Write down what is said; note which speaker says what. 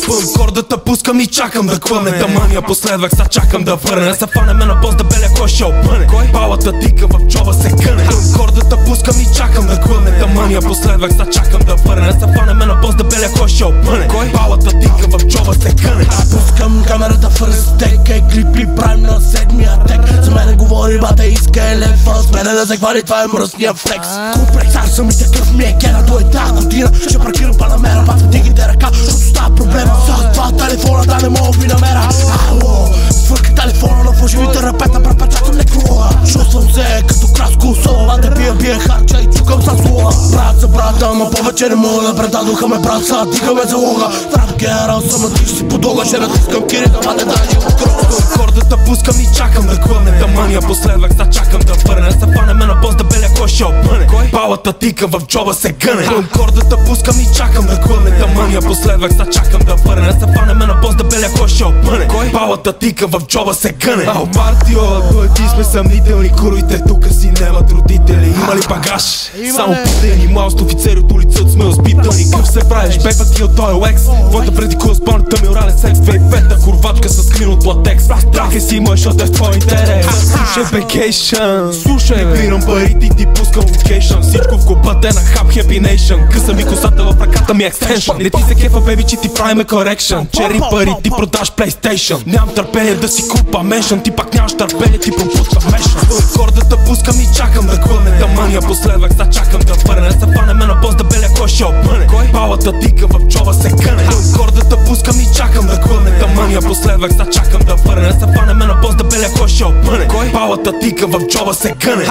Speaker 1: Пълн кордата пускам и чакам да клъне. Да мания последвах, са чакам да върне. Са фанеме на пост да беля кой ще опъне. Палата тика в джоба се къне. Пълн кордата пускам и чакам да клъне. Да мания последвах, са чакам да върне. Са фанеме на пост да беля кой ще опъне. Палата тика в джоба се къне.
Speaker 2: Пускам камерата first take, клипи правим на седмия тек. За мене говори бата иска елефа. С мене да се хвали, това е мръсния флекс. Комплексар съм и такъв ми е гена. Той е тази година, ще паркирам панамера. Пак вдигайте ръка, защото става проблема. С това телефона да не мога ви намеря. Ало, свърка телефона на фалшивите рапета. Препечатам некроа. Чувствам се като краско соло. Те бия харча и чукам с лола. Брат за брата, ама повече не мога да предадоха ме брат. Са дигаме залога. Трап генерал съм, а ти си подолга. Ще натискам кирика, а не дай живот кръв.
Speaker 1: Кордата пускам и чакам да клъне. Да мания последвах, са чакам да върне. Са фанеме на пост да беля кой ще опъне. Палата тика в джоба се къне. Кордата пускам и чакам да клъне. Да мания последвах, са чакам да върне. Са фанеме на пост да беля кой ще опъне. Палата тика в джоба се къне. Ао партио, ти сме съмнителни. Куровите тука си немат родители. Има ли багаж? Само питани, малост офицери от улицата сме възпитани. Къв се правиш, бепа ти от този лекс. Твоята предикула с пълната ми орален секс. 2005-та курвачка с клин от латекс. Трахай си мъж, защото е в твой интерес. Слушай vacation, слушай бирам парите и ти пускам локейшън. Всичко в купата е на хап Happy Nation. Къса ми косата в ръката ми екстеншън. Не ти се кефа, беби, че ти правиме корекшън. Черни пари, ти продаш PlayStation. Нямам търпение да си купа меншън. Ти пак нямаш търпение, ти пропускаш мешън. Кордата пускам и чакам да клъне. Да мания последвах, са чакам да върне. Са фанеме на пост да беля кой ще опъне. Палата тика в джоба се къне. Кордата пускам и чакам да клъне. Да мания последвах, са чакам да върне. Са фанеме на пост да беля кой ще опъне. Палата тика в джоба се къне.